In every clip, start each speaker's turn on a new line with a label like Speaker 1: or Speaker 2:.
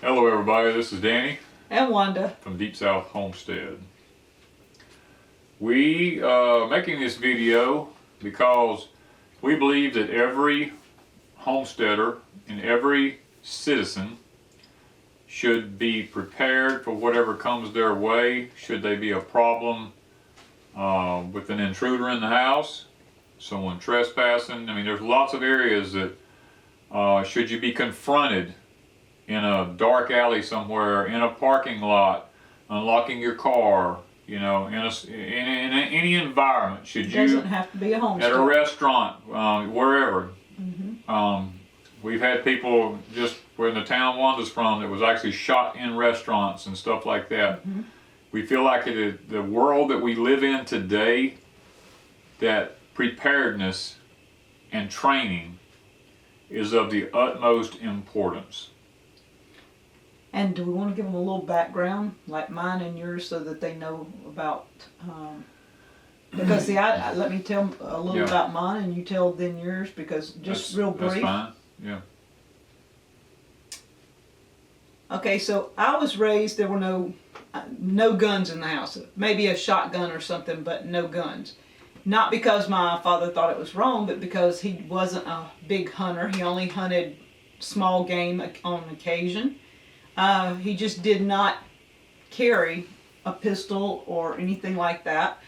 Speaker 1: Hello everybody, this is Danny
Speaker 2: and Wanda
Speaker 1: from Deep South Homestead. We making this video because we believe that every homesteader and every citizen should be prepared for whatever comes their way should they be a problem with an intruder in the house, someone trespassing. I mean, there's lots of areas that should you be confronted in a dark alley somewhere, in a parking lot, unlocking your car, you know, in any environment, should you,
Speaker 2: doesn't have to be a homestead,
Speaker 1: at a restaurant, wherever. We've had people just where in the town Wanda's from that was actually shot in restaurants and stuff like that. We feel like the world that we live in today, that preparedness and training is of the utmost importance.
Speaker 2: And do we want to give them a little background, like mine and yours, so that they know about, because see, let me tell a little about mine and you tell then yours, because just real brief.
Speaker 1: That's fine, yeah.
Speaker 2: Okay, so I was raised, there were no guns in the house. Maybe a shotgun or something, but no guns. Not because my father thought it was wrong, but because he wasn't a big hunter. He only hunted small game on occasion. He just did not carry a pistol or anything like that.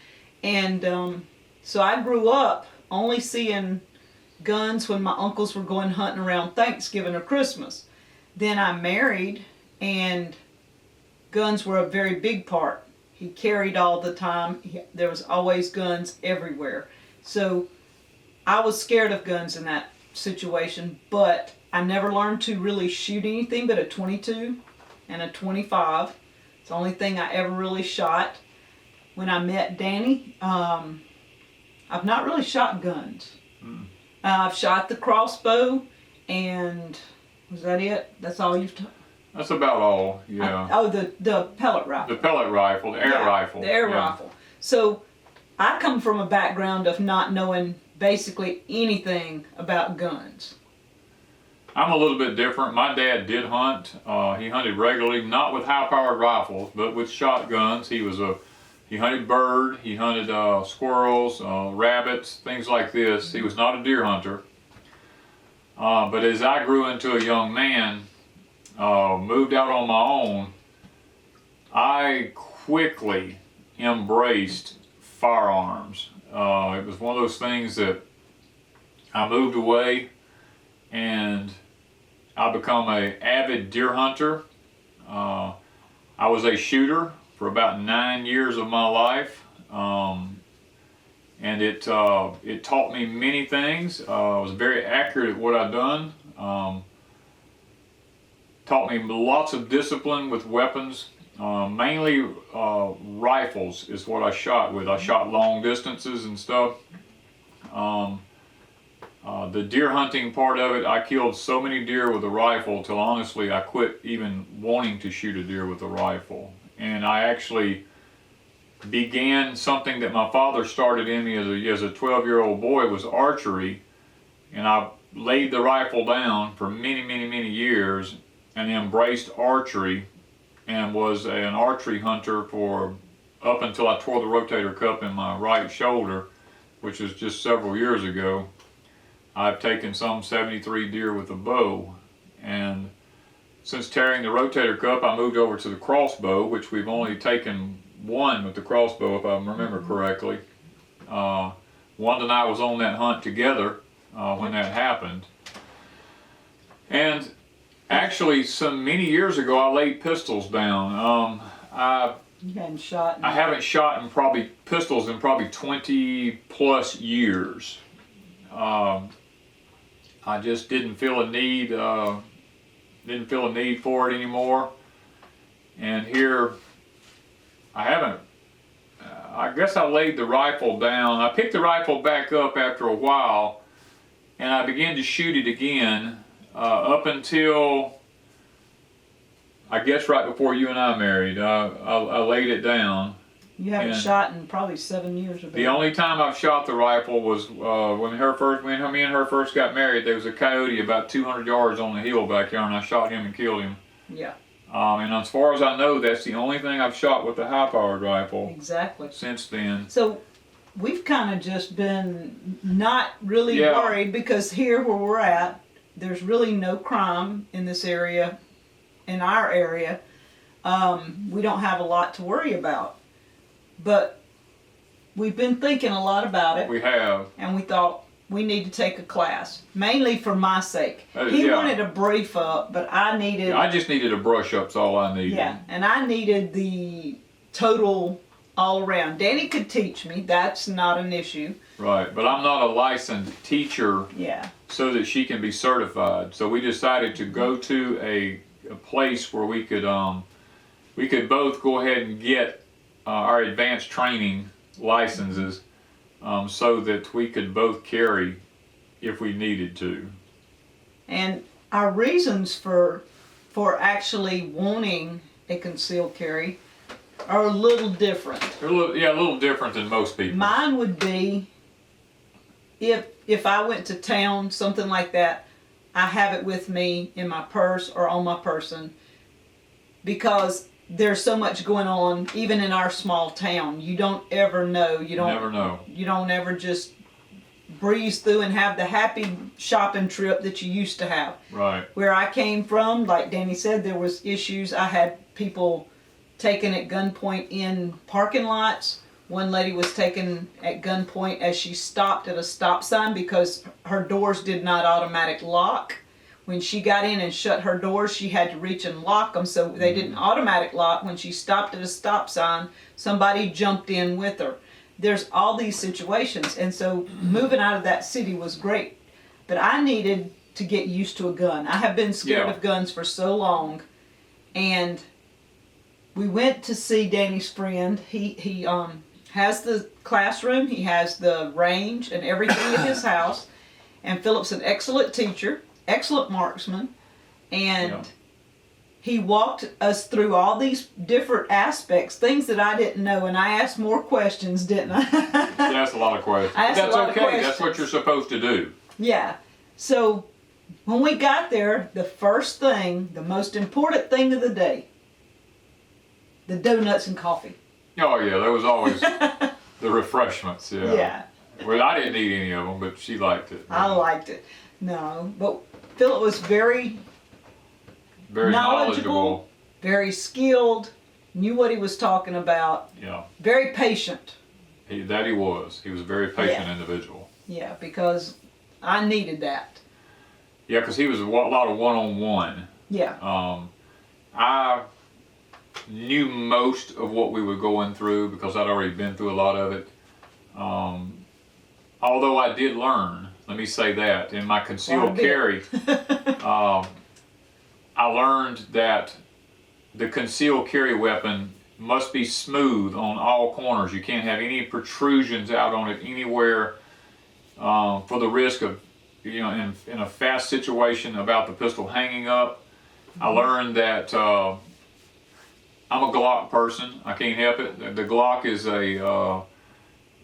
Speaker 2: And so I grew up only seeing guns when my uncles were going hunting around Thanksgiving or Christmas. Then I married and guns were a very big part. He carried all the time. There was always guns everywhere. So I was scared of guns in that situation, but I never learned to really shoot anything but a .22 and a .25. It's the only thing I ever really shot. When I met Danny, I've not really shot guns. I've shot the crossbow, and was that it? That's all you've done?
Speaker 1: That's about all, yeah.
Speaker 2: The pellet rifle.
Speaker 1: The pellet rifle, the air rifle.
Speaker 2: The air rifle. So I come from a background of not knowing basically anything about guns.
Speaker 1: I'm a little bit different. My dad did hunt. He hunted regularly, not with high-powered rifles, but with shotguns. He hunted bird, he hunted squirrels, rabbits, things like this. He was not a deer hunter. But as I grew into a young man, moved out on my own, I quickly embraced firearms. It was one of those things that I moved away and I become an avid deer hunter. I was a shooter for about 9 years of my life, and it taught me many things. I was very accurate at what I'd done. Taught me lots of discipline with weapons. Mainly rifles is what I shot with. I shot long distances and stuff. The deer hunting part of it, I killed so many deer with a rifle till honestly I quit even wanting to shoot a deer with a rifle. And I actually began something that my father started in me as a 12-year-old boy, was archery. And I laid the rifle down for many years and embraced archery and was an archery hunter for up until I tore the rotator cuff in my right shoulder, which was just several years ago. I've taken some 73 deer with a bow, and since tearing the rotator cuff, I moved over to the crossbow, which we've only taken one with the crossbow, if I remember correctly. Wanda and I was on that hunt together when that happened. And actually, many years ago, I laid pistols down.
Speaker 2: You hadn't shot?
Speaker 1: I haven't shot in pistols in probably 20 plus years. I just didn't feel a need for it anymore. And here, I guess I laid the rifle down. I picked the rifle back up after a while, and I began to shoot it again up until, I guess, right before you and I married. I laid it down.
Speaker 2: You haven't shot in probably 7 years or better.
Speaker 1: The only time I've shot the rifle was when me and her first got married. There was a coyote about 200 yards on the hill back there, and I shot him and killed him.
Speaker 2: Yeah.
Speaker 1: And as far as I know, that's the only thing I've shot with a high-powered rifle
Speaker 2: Exactly.
Speaker 1: since then.
Speaker 2: So we've kind of just been not really worried because here where we're at, there's really no crime in this area, in our area. We don't have a lot to worry about. But we've been thinking a lot about it.
Speaker 1: We have.
Speaker 2: And we thought we need to take a class, mainly for my sake. He wanted a brief up, but I needed...
Speaker 1: I just needed a brush up's all I needed.
Speaker 2: Yeah, and I needed the total all around. Danny could teach me, that's not an issue.
Speaker 1: Right, but I'm not a licensed teacher.
Speaker 2: Yeah.
Speaker 1: So that she can be certified. So we decided to go to a place where we could both go ahead and get our advanced training licenses, so that we could both carry if we needed to.
Speaker 2: And our reasons for actually wanting a concealed carry are a little different.
Speaker 1: They're a little different than most people.
Speaker 2: Mine would be if I went to town, something like that, I have it with me in my purse or on my person, because there's so much going on, even in our small town. You don't ever know. You
Speaker 1: never know.
Speaker 2: You don't ever just breeze through and have the happy shopping trip that you used to have.
Speaker 1: Right.
Speaker 2: Where I came from, like Danny said, there was issues. I had people taken at gunpoint in parking lots. One lady was taken at gunpoint as she stopped at a stop sign because her doors did not automatic lock. When she got in and shut her doors, she had to reach and lock them so they didn't automatic lock. When she stopped at a stop sign, somebody jumped in with her. There's all these situations, and so moving out of that city was great. But I needed to get used to a gun. I have been scared of guns for so long, and we went to see Danny's friend. He has the classroom, he has the range and everything at his house, and Philip's an excellent teacher, excellent marksman, and he walked us through all these different aspects, things that I didn't know, and I asked more questions, didn't I?
Speaker 1: You asked a lot of questions. That's okay, that's what you're supposed to do.
Speaker 2: Yeah. So when we got there, the first thing, the most important thing of the day, the donuts and coffee.
Speaker 1: Oh yeah, there was always the refreshments. Yeah.
Speaker 2: Yeah.
Speaker 1: Well, I didn't eat any of them, but she liked it.
Speaker 2: I liked it. No, but Philip was very
Speaker 1: knowledgeable,
Speaker 2: very skilled, knew what he was talking about.
Speaker 1: Yeah.
Speaker 2: Very patient.
Speaker 1: He was. He was a very patient individual.
Speaker 2: Yeah, because I needed that.
Speaker 1: Yeah, because he was a lot of one-on-one.
Speaker 2: Yeah.
Speaker 1: I knew most of what we were going through because I'd already been through a lot of it. Although I did learn, let me say that, in my concealed carry, I learned that the concealed carry weapon must be smooth on all corners. You can't have any protrusions out on it anywhere, for the risk of, in a fast situation about the pistol hanging up. I learned that I'm a Glock person. I can't help it. The Glock is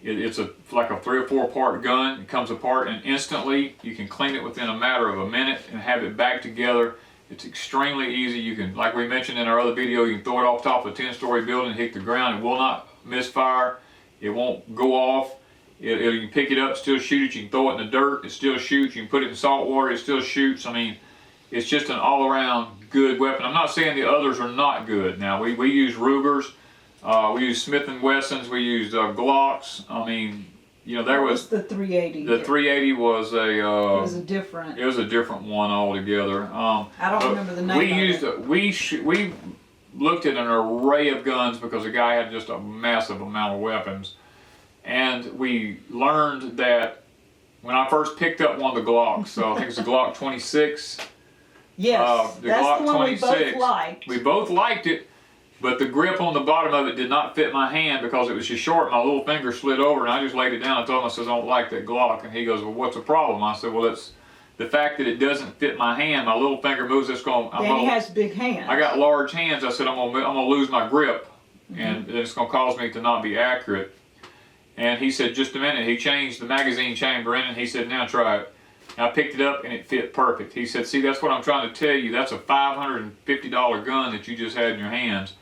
Speaker 1: it's like a 3 or 4 part gun. It comes apart and instantly you can clean it within a matter of a minute and have it back together. It's extremely easy. You can, like we mentioned in our other video, you can throw it off top of a 10-story building and hit the ground. It will not misfire. It won't go off. You can pick it up, still shoot it. You can throw it in the dirt, it still shoots. You can put it in salt water, it still shoots. I mean, it's just an all-around good weapon. I'm not saying the others are not good. Now, we use Rugers, we use Smith & Wessons, we used Glocks. I mean, there was
Speaker 2: the 380.
Speaker 1: The 380 was
Speaker 2: it was a different
Speaker 1: one altogether.
Speaker 2: I don't remember the name.
Speaker 1: We looked at an array of guns because the guy had just a massive amount of weapons, and we learned that when I first picked up one of the Glocks, so I think it's the Glock 26.
Speaker 2: Yes,
Speaker 1: the
Speaker 2: that's
Speaker 1: Glock
Speaker 2: the one
Speaker 1: 26.
Speaker 2: we both liked.
Speaker 1: We both liked it, but the grip on the bottom of it did not fit my hand because it was just short. My little finger slid over, and I just laid it down. I told him, I said, I don't like that Glock. And he goes, well, what's the problem? I said, well, it's the fact that it doesn't fit my hand. My little finger moves.
Speaker 2: Danny has big hands.
Speaker 1: I got large hands. I said, I'm gonna lose my grip, and it's gonna cause me to not be accurate. And he said, just a minute. He changed the magazine chamber in, and he said, now try it. And I picked it up and it fit perfect. He said, see, that's what I'm trying to tell you. That's a $550 gun that you just had in your hands.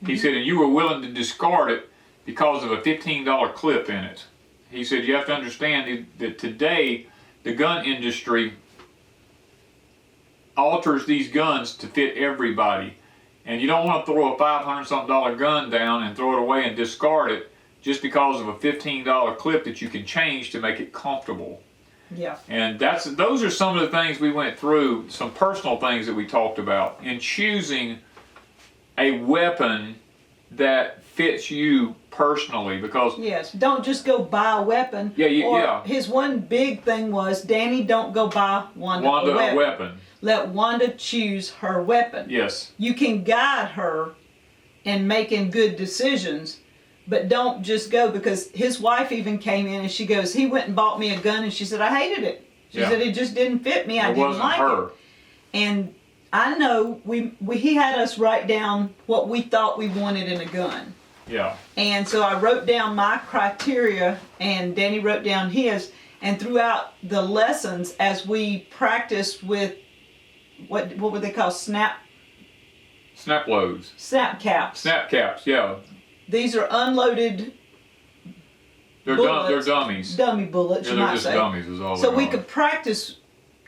Speaker 1: He said, and you were willing to discard it because of a $15 clip in it. He said, you have to understand that today the gun industry alters these guns to fit everybody. And you don't want to throw a $500-something gun down and throw it away and discard it just because of a $15 clip that you can change to make it comfortable.
Speaker 2: Yeah.
Speaker 1: And those are some of the things we went through, some personal things that we talked about in choosing a weapon that fits you personally, because
Speaker 2: yes, don't just go buy a weapon.
Speaker 1: Yeah.
Speaker 2: His one big thing was, Danny, don't go buy Wanda
Speaker 1: a weapon.
Speaker 2: Let Wanda choose her weapon.
Speaker 1: Yes.
Speaker 2: You can guide her in making good decisions, but don't just go, because his wife even came in and she goes, he went and bought me a gun, and she said, I hated it. She said, it just didn't fit me. I didn't like it. And I know he had us write down what we thought we wanted in a gun.
Speaker 1: Yeah.
Speaker 2: And so I wrote down my criteria, and Danny wrote down his. And throughout the lessons, as we practiced with what would they call snap
Speaker 1: loads?
Speaker 2: Snap caps.
Speaker 1: Snap caps, yeah.
Speaker 2: These are unloaded.
Speaker 1: They're dummies.
Speaker 2: Dummy bullets, you
Speaker 1: they're
Speaker 2: might
Speaker 1: just
Speaker 2: say.
Speaker 1: Dummies is all.
Speaker 2: So we could practice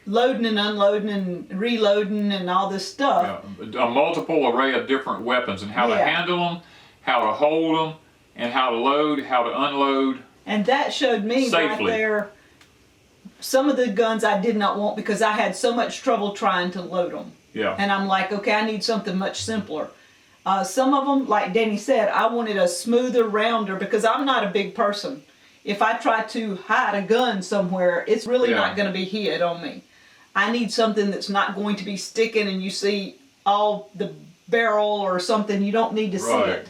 Speaker 2: loading and unloading and reloading and all this stuff.
Speaker 1: Yeah, a multiple array of different weapons and how to handle them, how to hold them, and how to load, how to unload.
Speaker 2: And that showed me
Speaker 1: safely.
Speaker 2: Right there some of the guns I did not want because I had so much trouble trying to load them.
Speaker 1: Yeah.
Speaker 2: And I'm like, okay, I need something much simpler. Some of them, like Danny said, I wanted a smoother, rounder, because I'm not a big person. If I try to hide a gun somewhere, it's really not going to be hid on me. I need something that's not going to be sticking and you see all the barrel or something. You don't need to see it.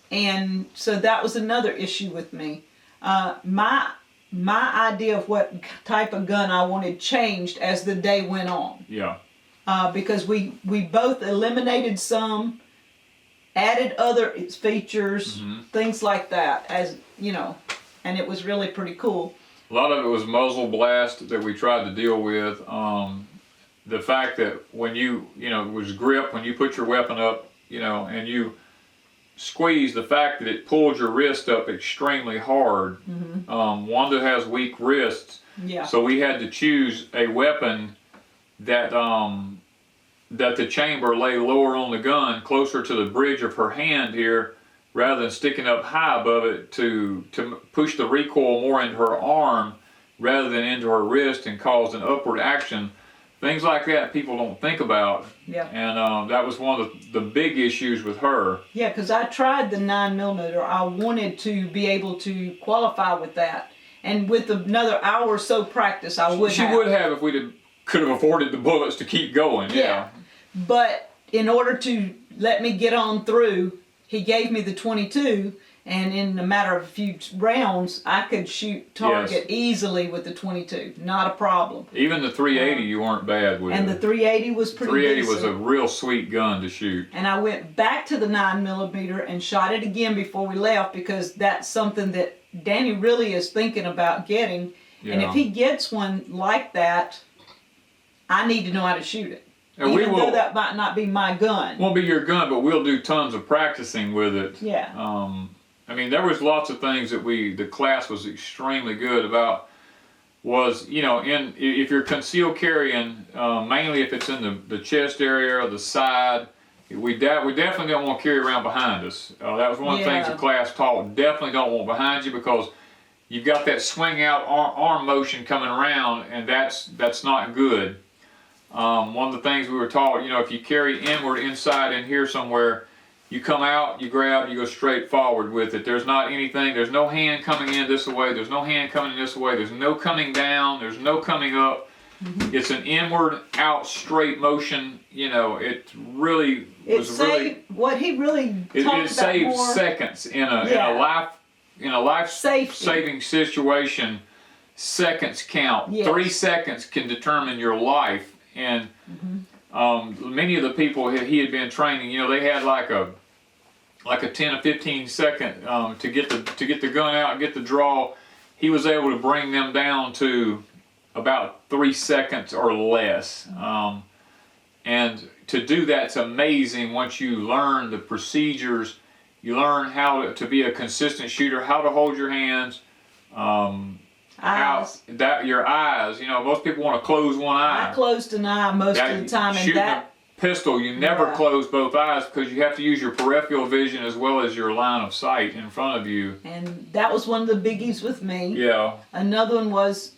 Speaker 2: And so that was another issue with me. My idea of what type of gun I wanted changed as the day went on.
Speaker 1: Yeah.
Speaker 2: Because we both eliminated some, added other features, things like that, as you know, and it was really pretty cool.
Speaker 1: A lot of it was muzzle blast that we tried to deal with. The fact that when it was grip, when you put your weapon up, and you squeeze, the fact that it pulled your wrist up extremely hard. Wanda has weak wrists, so we had to choose a weapon that that the chamber lay lower on the gun, closer to the bridge of her hand here, rather than sticking up high above it to push the recoil more into her arm rather than into her wrist and cause an upward action. Things like that people don't think about.
Speaker 2: Yeah.
Speaker 1: And that was one of the big issues with her.
Speaker 2: Yeah, because I tried the 9mm. I wanted to be able to qualify with that. And with another hour or so practice, I would have.
Speaker 1: She would have if we could have afforded the bullets to keep going. Yeah.
Speaker 2: But in order to let me get on through, he gave me the 22. And in a matter of a few rounds, I could shoot target easily with the 22. Not a problem.
Speaker 1: Even the 380 you weren't bad with.
Speaker 2: And the 380 was pretty
Speaker 1: 380
Speaker 2: decent.
Speaker 1: was a real sweet gun to shoot.
Speaker 2: And I went back to the 9mm and shot it again before we left, because that's something that Danny really is thinking about getting. Yeah. And if he gets one like that, I need to know how to shoot it. And even though that might not be my gun.
Speaker 1: Won't be your gun, but we'll do tons of practicing with it.
Speaker 2: Yeah.
Speaker 1: I mean, there was lots of things that the class was extremely good about. Was, if you're concealed carrying, mainly if it's in the chest area or the side, we definitely don't want to carry around behind us. That was one of the things the class taught. Definitely don't want behind you, because you've got that swing out arm motion coming around, and that's not good. One of the things we were taught, if you carry inward inside in here somewhere, you come out, you grab, you go straight forward with it. There's not anything, there's no hand coming in this way, there's no hand coming in this way, there's no coming down, there's no coming up. It's an inward, out, straight motion. It really was
Speaker 2: what he really talked about.
Speaker 1: It saved seconds in a life saving situation. Seconds count. 3 seconds can determine your life. And many of the people he had been training, they had like a 10 or 15 second to get the gun out and get the draw. He was able to bring them down to about 3 seconds or less. And to do that's amazing once you learn the procedures. You learn how to be a consistent shooter, how to hold your hands,
Speaker 2: Eyes.
Speaker 1: your eyes. You know, most people want to close one eye.
Speaker 2: I closed an eye most of the time, and
Speaker 1: shooting
Speaker 2: that
Speaker 1: a pistol, you never
Speaker 2: Yeah.
Speaker 1: close both eyes because you have to use your peripheral vision as well as your line of sight in front of you.
Speaker 2: and that was one of the biggies with me.
Speaker 1: Yeah.
Speaker 2: Another one was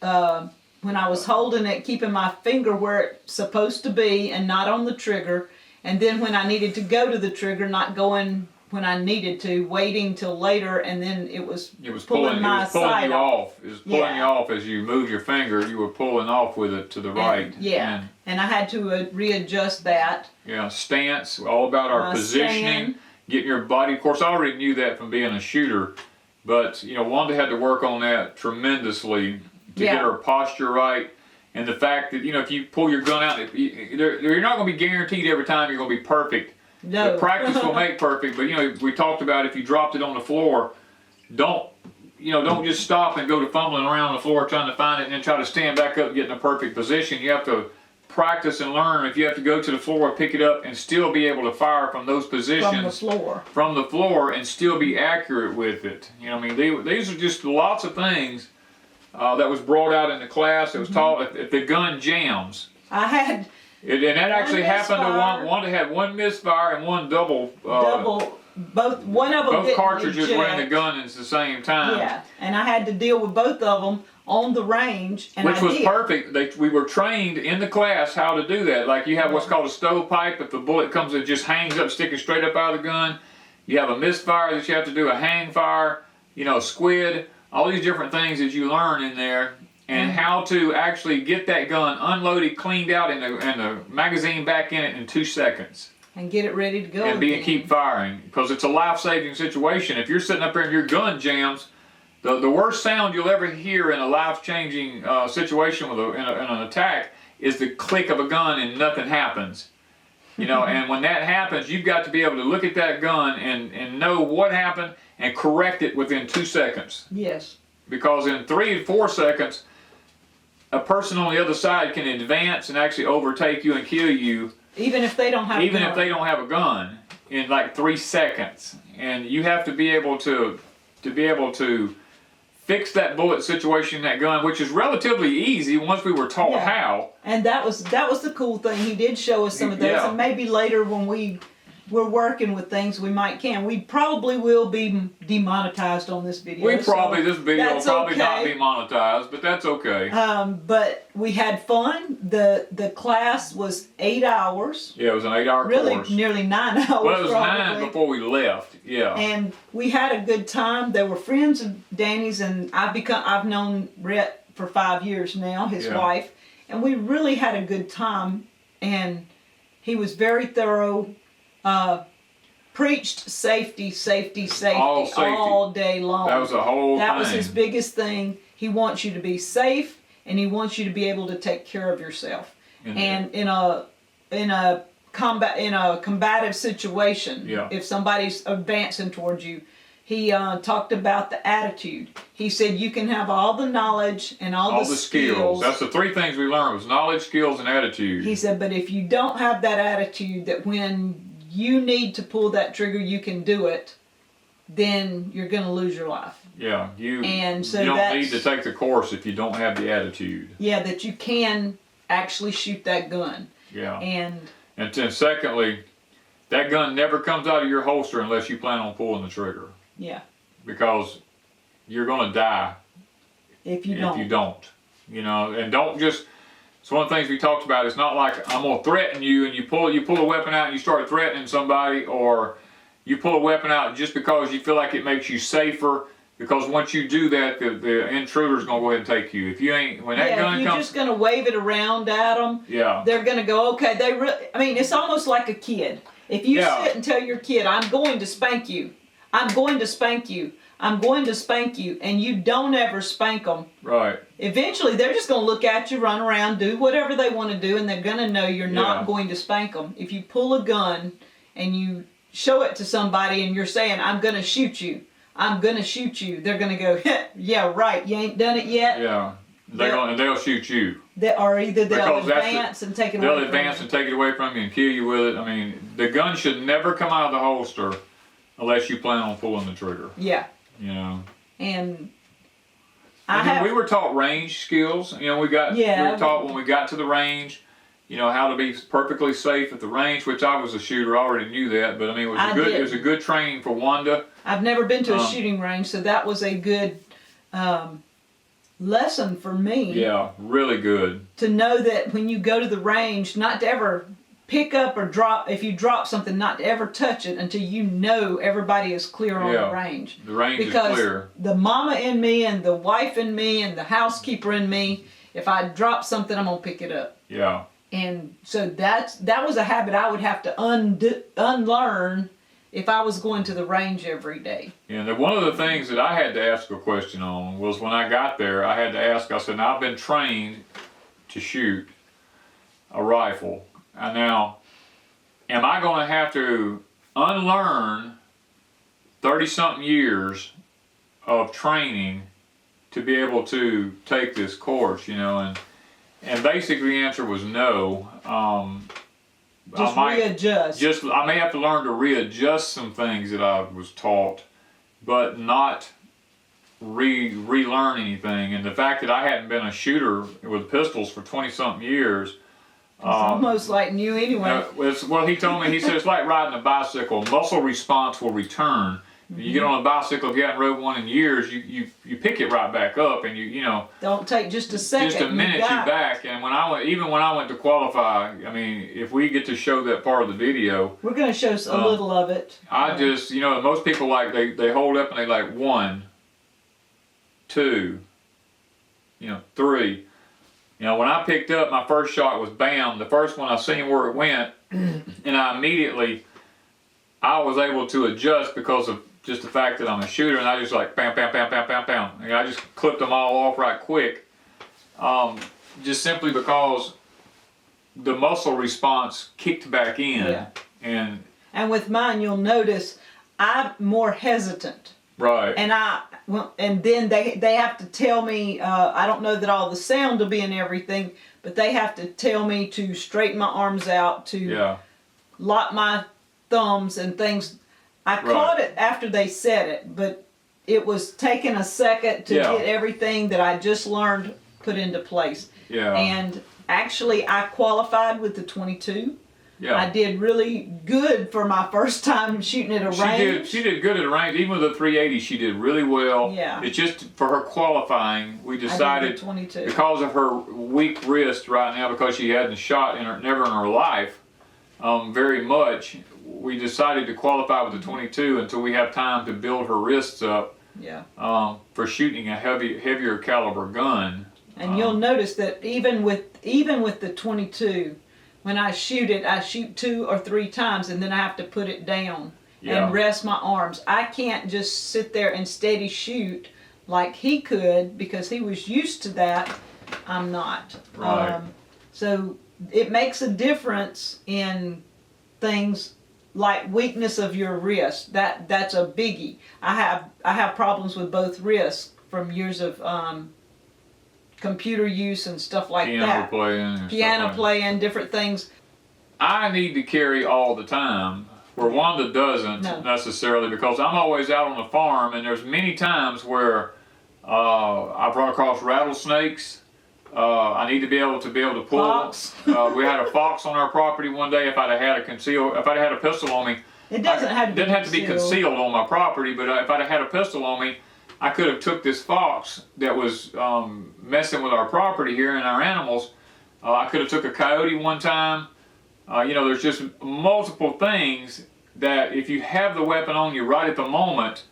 Speaker 2: when I was holding it, keeping my finger where it's supposed to be and not on the trigger. And then when I needed to go to the trigger, not going when I needed to, waiting till later, and then it was pulling my sight
Speaker 1: you off. It was pulling you off as you moved your finger. You were pulling off with it to the right.
Speaker 2: Yeah, and I had to readjust that.
Speaker 1: Yeah, stance, all about our positioning, getting your body. Of course, I already knew that from being a shooter, but you know, Wanda had to work on that tremendously to get her posture right. And the fact that, you know, if you pull your gun out, you're not going to be guaranteed every time you're going to be perfect.
Speaker 2: No.
Speaker 1: But practice will make perfect. But, you know, we talked about if you dropped it on the floor, don't just stop and go to fumbling around the floor trying to find it and then try to stand back up and get in a perfect position. You have to practice and learn. If you have to go to the floor, pick it up, and still be able to fire from those positions. From the floor and still be accurate with it. You know, I mean, these are just lots of things that was brought out in the class. It was taught if the gun jams.
Speaker 2: And
Speaker 1: that actually happened to Wanda had one misfire and one double.
Speaker 2: Both one of them.
Speaker 1: Both cartridges were in the gun at the same time.
Speaker 2: Yeah, and I had to deal with both of them on the range, and
Speaker 1: which was perfect. We were trained in the class how to do that. Like you have what's called a stovepipe. If the bullet comes, it just hangs up, sticking straight up out of the gun. You have a misfire that you have to do, a hang fire. You know, squid. All these different things that you learn in there, and how to actually get that gun unloaded, cleaned out, and the magazine back in it in 2 seconds.
Speaker 2: And get it ready to go.
Speaker 1: And keep firing, because it's a life-saving situation. If you're sitting up there and your gun jams, the worst sound you'll ever hear in a life-changing situation in an attack is the click of a gun and nothing happens. You know, and when that happens, you've got to be able to look at that gun and know what happened and correct it within 2 seconds.
Speaker 2: Yes.
Speaker 1: Because in 3 to 4 seconds, a person on the other side can advance and actually overtake you and kill you.
Speaker 2: Even if they don't have
Speaker 1: a gun in like 3 seconds. And you have to be able to fix that bullet situation in that gun, which is relatively easy once we were taught how.
Speaker 2: And that was the cool thing. He did show us some of those, and maybe later when we're working with things, we probably will be demonetized on this video.
Speaker 1: This video will probably not be monetized, but that's okay.
Speaker 2: But we had fun. The class was 8 hours.
Speaker 1: Yeah, it was an 8-hour course.
Speaker 2: Really, nearly 9 hours.
Speaker 1: Well, it was 9 before we left. Yeah.
Speaker 2: And we had a good time. They were friends of Danny's, and I've known Rhett for 5 years now, his wife, and we really had a good time. And he was very thorough. Preached safety all day long.
Speaker 1: That was the whole thing.
Speaker 2: That was his biggest thing. He wants you to be safe, and he wants you to be able to take care of yourself. And in a combative situation, if somebody's advancing towards you, he talked about the attitude. He said you can have all the knowledge and all the skills.
Speaker 1: That's the 3 things we learned was knowledge, skills, and attitude.
Speaker 2: He said, but if you don't have that attitude, that when you need to pull that trigger, you can do it, then you're going to lose your life.
Speaker 1: Yeah, you don't need to take the course if you don't have the attitude.
Speaker 2: Yeah, that you can actually shoot that gun.
Speaker 1: Yeah.
Speaker 2: And
Speaker 1: then secondly, that gun never comes out of your holster unless you plan on pulling the trigger.
Speaker 2: Yeah.
Speaker 1: Because you're going to die
Speaker 2: if you don't.
Speaker 1: You know, and don't just... It's one of the things we talked about. It's not like I'm going to threaten you and you pull a weapon out and you start threatening somebody, or you pull a weapon out just because you feel like it makes you safer. Because once you do that, the intruder's going to go ahead and take you. If you ain't, when that gun comes,
Speaker 2: you're just going to wave it around at them.
Speaker 1: Yeah.
Speaker 2: They're going to go, okay. It's almost like a kid. If you sit and tell your kid, "I'm going to spank you. I'm going to spank you. I'm going to spank you," and you don't ever spank them.
Speaker 1: Right.
Speaker 2: Eventually, they're just going to look at you, run around, do whatever they want to do, and they're going to know you're not going to spank them. If you pull a gun and you show it to somebody and you're saying, "I'm going to shoot you. I'm going to shoot you," they're going to go, "Yeah, right. You ain't done it yet."
Speaker 1: Yeah. they'll shoot you.
Speaker 2: Or either they'll
Speaker 1: Because that's
Speaker 2: advance and take it away
Speaker 1: They'll
Speaker 2: from
Speaker 1: advance
Speaker 2: you.
Speaker 1: and take it away from you and kill you with it. I mean, the gun should never come out of the holster unless you plan on pulling the trigger.
Speaker 2: Yeah.
Speaker 1: You know.
Speaker 2: And
Speaker 1: we were taught range skills. You know, we were taught when we got to the range, you know, how to be perfectly safe at the range, which I was a shooter. I already knew that, but I mean, it was a good training for Wanda.
Speaker 2: I've never been to a shooting range, so that was a good lesson for me.
Speaker 1: Yeah, really good.
Speaker 2: To know that when you go to the range, not to ever pick up or drop, if you drop something, not to ever touch it until you know everybody is clear on the range.
Speaker 1: The range is clear.
Speaker 2: Because the mama in me and the wife in me and the housekeeper in me, if I drop something, I'm going to pick it up.
Speaker 1: Yeah.
Speaker 2: And so that was a habit I would have to unlearn if I was going to the range every day.
Speaker 1: And one of the things that I had to ask a question on was when I got there, I had to ask, I said, now I've been trained to shoot a rifle. And now, am I going to have to unlearn 30-something years of training to be able to take this course, you know? And basically the answer was no.
Speaker 2: Readjust.
Speaker 1: I may have to learn to readjust some things that I was taught, but not relearn anything. And the fact that I hadn't been a shooter with pistols for 20-something years.
Speaker 2: It's almost like new anyway.
Speaker 1: Well, he told me, he said, it's like riding a bicycle. Muscle response will return. You get on a bicycle, if you haven't rode one in years, you pick it right back up, and you know.
Speaker 2: Don't take just a second.
Speaker 1: Just a minute, you're back. And even when I went to qualify, I mean, if we get to show that part of the video,
Speaker 2: we're going to show a little of it.
Speaker 1: I just, you know, most people like they hold up and they like 1, 2, 3. You know, when I picked up, my first shot was bam. The first one I seen where it went, and I was able to adjust because of just the fact that I'm a shooter, and I just like bam, bam, bam, bam, bam, bam. And I just clipped them all off right quick, just simply because the muscle response kicked back in.
Speaker 2: Yeah.
Speaker 1: And
Speaker 2: with mine, you'll notice I'm more hesitant.
Speaker 1: Right.
Speaker 2: And then they have to tell me, I don't know that all the sound will be in everything, but they have to tell me to straighten my arms out, to lock my thumbs and things. I caught it after they said it, but it was taking a second to get everything that I just learned put into place. Yeah. And actually, I qualified with the .22. Yeah. I did really good for my first time shooting at a range.
Speaker 1: She did good at a range. Even with the .380, she did really well.
Speaker 2: Yeah.
Speaker 1: It's just for her qualifying, we decided, because of her weak wrist right now, because she hadn't shot never in her life very much, we decided to qualify with the .22 until we have time to build her wrists up for shooting a heavier caliber gun.
Speaker 2: And you'll notice that even with the .22, when I shoot 2 or 3 times, and then I have to put it down and rest my arms. I can't just sit there and steady shoot like he could, because he was used to that. I'm not.
Speaker 1: Right.
Speaker 2: So it makes a difference in things like weakness of your wrist. That's a biggie. I have problems with both wrists from years of computer use and stuff like that. Piano playing, different things.
Speaker 1: I need to carry all the time, where Wanda doesn't necessarily, because I'm always out on the farm, and there's many times where I've run across rattlesnakes. I need to be able to pull.
Speaker 2: Fox.
Speaker 1: We had a fox on our property one day. If I'd have had a pistol on me,
Speaker 2: it doesn't have to
Speaker 1: be concealed on my property. But if I'd have had a pistol on me, I could have took this fox that was messing with our property here and our animals. I could have took a coyote one time. There's just multiple things that if you have the weapon on you right at the moment,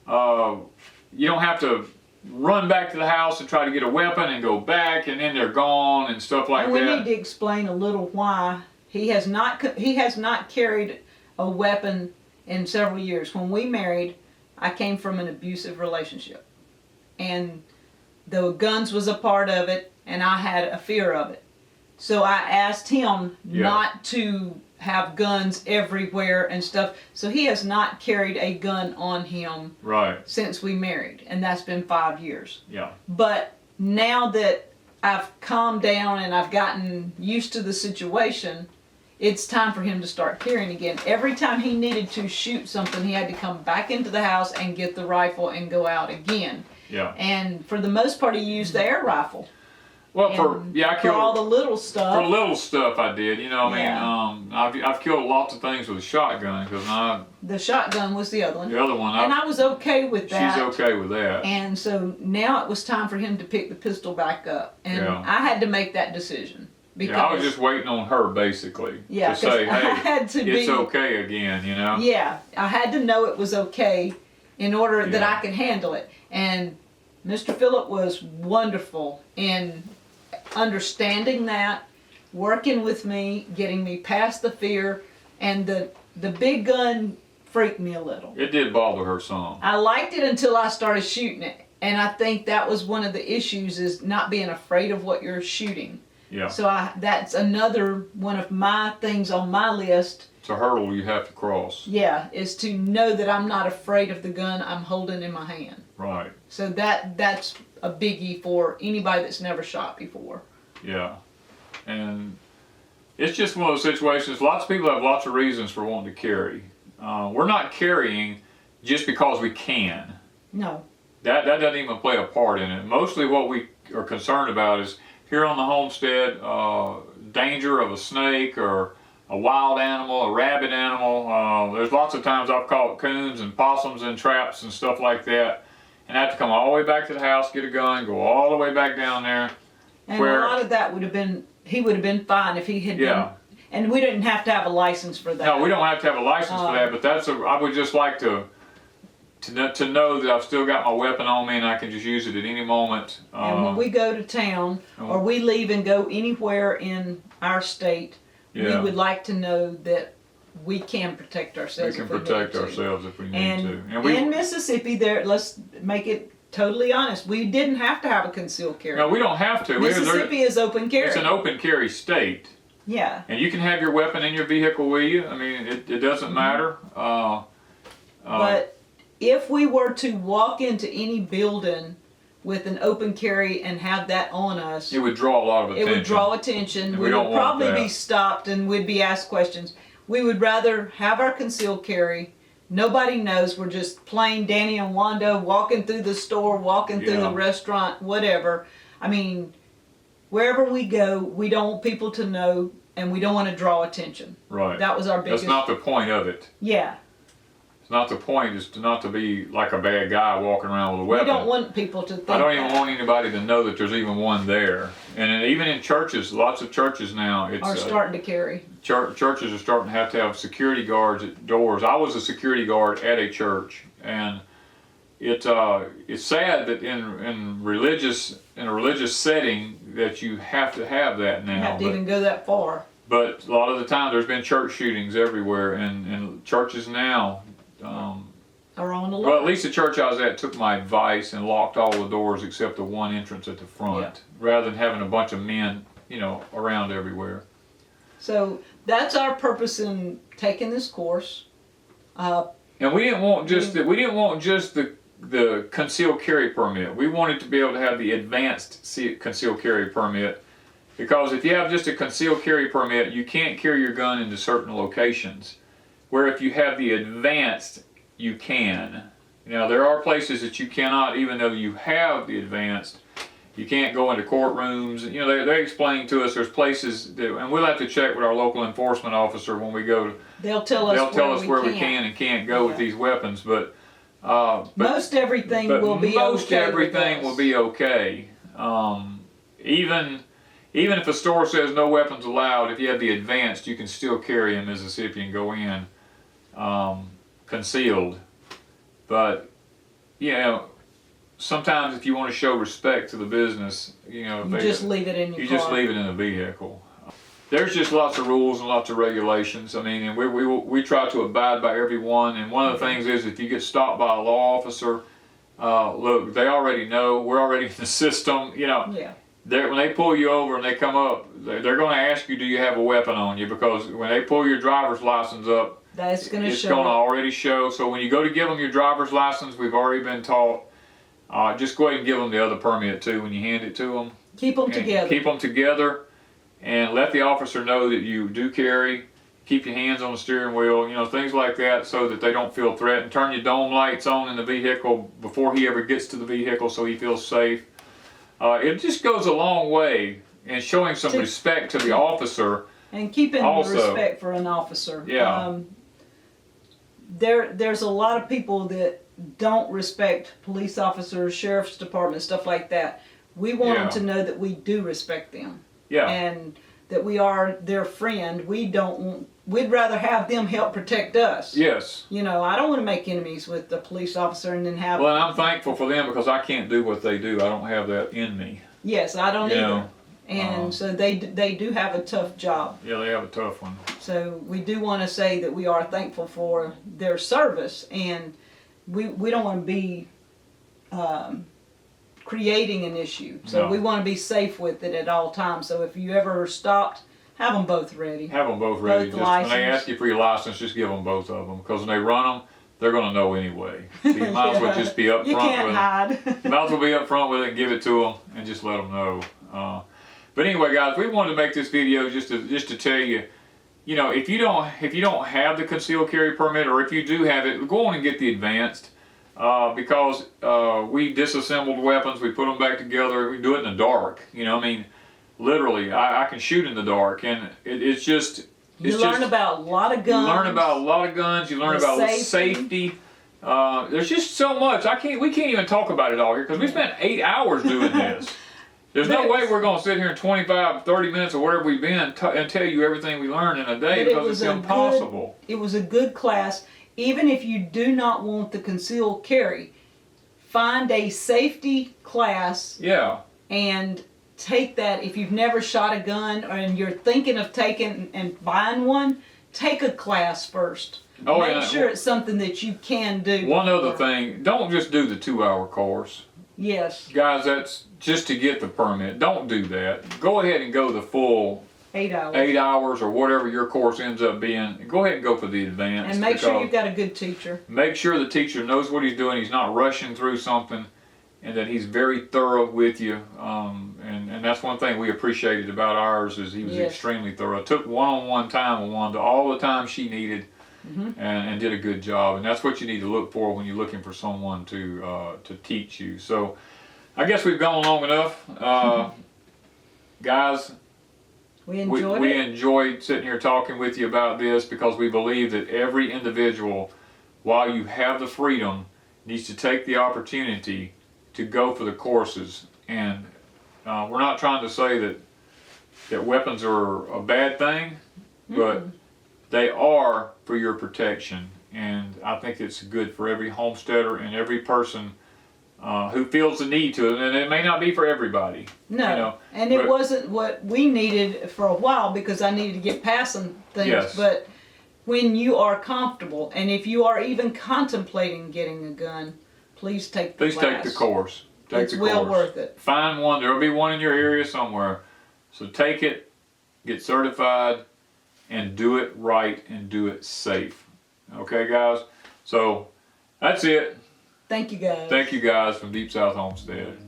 Speaker 1: you don't have to run back to the house and try to get a weapon and go back and then they're gone and stuff like that.
Speaker 2: And we need to explain a little why he has not carried a weapon in several years. When we married, I came from an abusive relationship, and the guns was a part of it, and I had a fear of it. So I asked him not to have guns everywhere and stuff. So he has not carried a gun on him since we married, and that's been 5 years.
Speaker 1: Yeah.
Speaker 2: But now that I've calmed down and I've gotten used to the situation, it's time for him to start carrying again. Every time he needed to shoot something, he had to come back into the house and get the rifle and go out again.
Speaker 1: Yeah.
Speaker 2: And for the most part, he used the air rifle.
Speaker 1: Well,
Speaker 2: And
Speaker 1: I
Speaker 2: for
Speaker 1: killed
Speaker 2: all the little stuff.
Speaker 1: for little stuff I did. You know,
Speaker 2: Yeah.
Speaker 1: I've killed lots of things with a shotgun because
Speaker 2: The shotgun was the other one.
Speaker 1: the other one,
Speaker 2: And I was okay with that.
Speaker 1: she's okay with that.
Speaker 2: And so now it was time for him to pick the pistol back up. And
Speaker 1: Yeah.
Speaker 2: I had to make that decision. Because,
Speaker 1: Yeah, I was just waiting on her basically
Speaker 2: Yeah,
Speaker 1: to say,
Speaker 2: 'cause I
Speaker 1: hey,
Speaker 2: had to
Speaker 1: it's
Speaker 2: be-
Speaker 1: okay again. You know.
Speaker 2: Yeah, I had to know it was okay in order that
Speaker 1: Yeah.
Speaker 2: I could handle it. And Mr. Phillip was wonderful in understanding that, working with me, getting me past the fear, and the big gun freaked me a little.
Speaker 1: It did bother her some.
Speaker 2: I liked it until I started shooting it. And I think that was one of the issues, is not being afraid of what you're shooting.
Speaker 1: Yeah.
Speaker 2: So that's another one of my things on my list.
Speaker 1: It's a hurdle you have to cross.
Speaker 2: Yeah, is to know that I'm not afraid of the gun I'm holding in my hand.
Speaker 1: Right.
Speaker 2: So that's a biggie for anybody that's never shot before.
Speaker 1: Yeah. And it's just one of those situations. Lots of people have lots of reasons for wanting to carry. We're not carrying just because we can.
Speaker 2: No.
Speaker 1: That doesn't even play a part in it. Mostly what we are concerned about is here on the homestead, danger of a snake or a wild animal, a rabid animal. There's lots of times I've caught coons and possums in traps and stuff like that, and I have to come all the way back to the house, get a gun, go all the way back down there.
Speaker 2: And a lot of that would have been, he would have been fine if he had
Speaker 1: Yeah.
Speaker 2: been, and we didn't have to have a license for that.
Speaker 1: No, we don't have to have a license for that, but I would just like to know that I've still got my weapon on me and I can just use it at any moment.
Speaker 2: And when we go to town, or we leave and go anywhere in our state, we would like to know that we can protect ourselves.
Speaker 1: we can
Speaker 2: if we need
Speaker 1: protect
Speaker 2: to.
Speaker 1: ourselves if we need
Speaker 2: And
Speaker 1: to. And we,
Speaker 2: in Mississippi, let's make it totally honest, we didn't have to have a concealed carry.
Speaker 1: no, we don't have to.
Speaker 2: Mississippi is open carry.
Speaker 1: It's an open carry state.
Speaker 2: Yeah.
Speaker 1: And you can have your weapon in your vehicle with you. I mean, it doesn't matter.
Speaker 2: But if we were to walk into any building with an open carry and have that on us,
Speaker 1: it would draw a lot of
Speaker 2: it
Speaker 1: attention.
Speaker 2: would draw attention.
Speaker 1: And
Speaker 2: We
Speaker 1: we don't
Speaker 2: would
Speaker 1: want
Speaker 2: probably
Speaker 1: that.
Speaker 2: be stopped and we'd be asked questions. We would rather have our concealed carry. Nobody knows. We're just plain Danny and Wanda walking through the store, walking through the
Speaker 1: Yeah.
Speaker 2: restaurant, whatever. I mean, wherever we go, we don't want people to know, and we don't want to draw attention.
Speaker 1: Right.
Speaker 2: That was our biggest.
Speaker 1: That's not the point of it.
Speaker 2: Yeah.
Speaker 1: It's not the point. Is not to be like a bad guy walking around with a
Speaker 2: We
Speaker 1: weapon.
Speaker 2: don't want people to think
Speaker 1: I don't even
Speaker 2: that.
Speaker 1: want anybody to know that there's even one there. And even in churches, lots of churches now, it's
Speaker 2: Are starting to carry.
Speaker 1: churches are starting to have security guards at doors. I was a security guard at a church, and it's sad that in a religious setting that you have to have that now.
Speaker 2: You have to even go that far.
Speaker 1: But a lot of the time, there's been church shootings everywhere, and churches now.
Speaker 2: Are on the
Speaker 1: Well, at
Speaker 2: line.
Speaker 1: least the church I was at took my advice and locked all the doors except the one entrance at the front,
Speaker 2: Yeah.
Speaker 1: rather than having a bunch of men, around everywhere.
Speaker 2: So that's our purpose in taking this course.
Speaker 1: And we didn't want just the concealed carry permit. We wanted to be able to have the advanced concealed carry permit, because if you have just a concealed carry permit, you can't carry your gun into certain locations. Where if you have the advanced, you can. Now there are places that you cannot, even though you have the advanced. You can't go into courtrooms. They explain to us there's places that, and we'll have to check with our local enforcement officer when we go.
Speaker 2: They'll tell us
Speaker 1: where we can and can't go with these weapons, but
Speaker 2: most everything will be
Speaker 1: most
Speaker 2: okay.
Speaker 1: everything
Speaker 2: with
Speaker 1: will
Speaker 2: us.
Speaker 1: be okay. Even if a store says no weapons allowed, if you have the advanced, you can still carry in Mississippi and go in concealed. But sometimes if you want to show respect to the business,
Speaker 2: You just leave it in your
Speaker 1: you
Speaker 2: car.
Speaker 1: just leave it in the vehicle. There's just lots of rules and lots of regulations. I mean, and we try to abide by every one. And one of the things is if you get stopped by a law officer, look, they already know. We're already in the system.
Speaker 2: Yeah.
Speaker 1: When they pull you over and they come up, they're going to ask you, do you have a weapon on you? Because when they pull your driver's license up,
Speaker 2: That's going to
Speaker 1: it's
Speaker 2: show.
Speaker 1: going to already show. So when you go to give them your driver's license, we've already been taught. just go ahead and give them the other permit too when you hand it to them.
Speaker 2: Keep them together.
Speaker 1: Keep them together, and let the officer know that you do carry. Keep your hands on the steering wheel, you know, things like that, so that they don't feel threatened. Turn your dome lights on in the vehicle before he ever gets to the vehicle, so he feels safe. It just goes a long way in showing some respect to the officer.
Speaker 2: And keeping the respect for an officer.
Speaker 1: Yeah.
Speaker 2: There's a lot of people that don't respect police officers, sheriff's department, stuff like that. We want them to know that we do respect them.
Speaker 1: Yeah.
Speaker 2: And that we are their friend. We'd rather have them help protect us.
Speaker 1: Yes.
Speaker 2: You know, I don't want to make enemies with the police officer and then have...
Speaker 1: Well, I'm thankful for them because I can't do what they do. I don't have that in me.
Speaker 2: Yes, I don't either.
Speaker 1: Know,
Speaker 2: and so they do have a tough job.
Speaker 1: Yeah, they have a tough one.
Speaker 2: So we do want to say that we are thankful for their service, and we don't want to be creating an issue. So we want to be safe with it at all times. So if you ever stopped, have them both ready.
Speaker 1: Have them both ready. Just when they ask you for your license, just give them both of them, because when they run them, they're going to know anyway. So you might as well just be up front with it.
Speaker 2: You can't hide.
Speaker 1: You might as well be up front with it and give it to them and just let them know. But anyway, guys, we wanted to make this video just to tell you, you know, if you don't have the concealed carry permit, or if you do have it, go on and get the advanced, because we disassembled weapons, we put them back together, we do it in the dark. You know, I mean, literally, I can shoot in the dark, and it's just...
Speaker 2: You learn about a lot of guns.
Speaker 1: You learn about a lot of guns. You learn about safety. There's just so much. We can't even talk about it all here because we spent 8 hours doing this. There's no way we're going to sit here in 25, 30 minutes or wherever we've been and tell you everything we learned in a day, because it's impossible.
Speaker 2: It was a good class. Even if you do not want the concealed carry, find a safety class.
Speaker 1: Yeah.
Speaker 2: And take that. If you've never shot a gun and you're thinking of taking and buying one, take a class first. Make sure it's something that you can do.
Speaker 1: One other thing, don't just do the 2-hour course.
Speaker 2: Yes.
Speaker 1: Guys, that's just to get the permit. Don't do that. Go ahead and go the full
Speaker 2: 8 hours.
Speaker 1: 8 hours or whatever your course ends up being. Go ahead and go for the advanced.
Speaker 2: And make sure you've got a good teacher. Make
Speaker 1: sure the teacher knows what he's doing. He's not rushing through something, and that he's very thorough with you. And that's one thing we appreciated about ours, is he was extremely thorough. Took one-on-one time with Wanda, all the time she needed, and did a good job. And that's what you need to look for when you're looking for someone to teach you. So I guess we've gone long enough. Guys, we enjoyed sitting here talking with you about this, because we believe that every individual, while you have the freedom, needs to take the opportunity to go for the courses. And we're not trying to say that weapons are a bad thing, but they are for your protection. And I think it's good for every homesteader and every person who feels the need to. And it may not be for everybody. No, you know,
Speaker 2: and it wasn't what we needed for a while, because I needed to get past some things.
Speaker 1: Yes.
Speaker 2: But when you are comfortable, and if you are even contemplating getting a gun, please take the class.
Speaker 1: Please take the course.
Speaker 2: It's well worth it.
Speaker 1: Find one. There will be one in your area somewhere. So take it, get certified, and do it right and do it safe. Okay, guys? So that's it.
Speaker 2: Thank you, guys.
Speaker 1: Thank you, guys, from Deep South Homestead.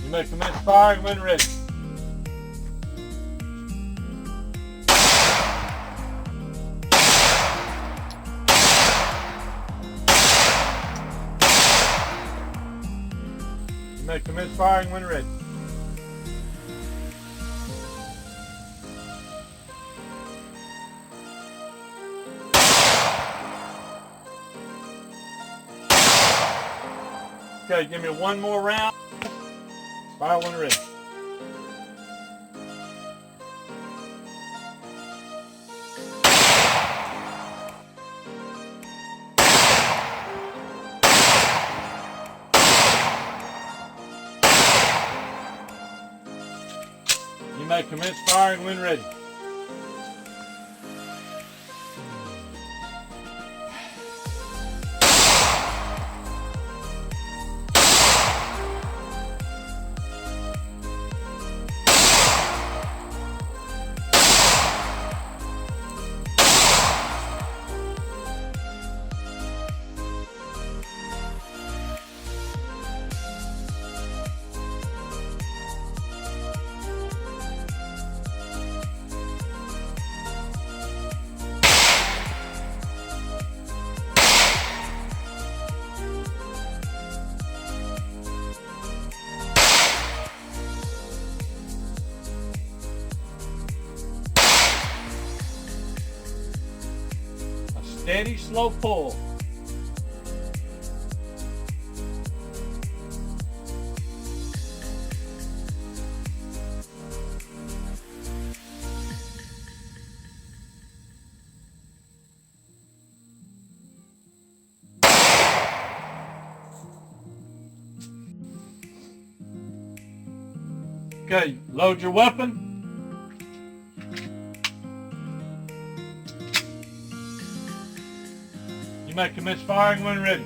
Speaker 3: You may commence firing when ready. You may commence firing when ready. Okay, give me one more round. Fire when ready. You may commence firing when ready. Steady, slow pull. Okay, load your weapon. You may commence firing when ready.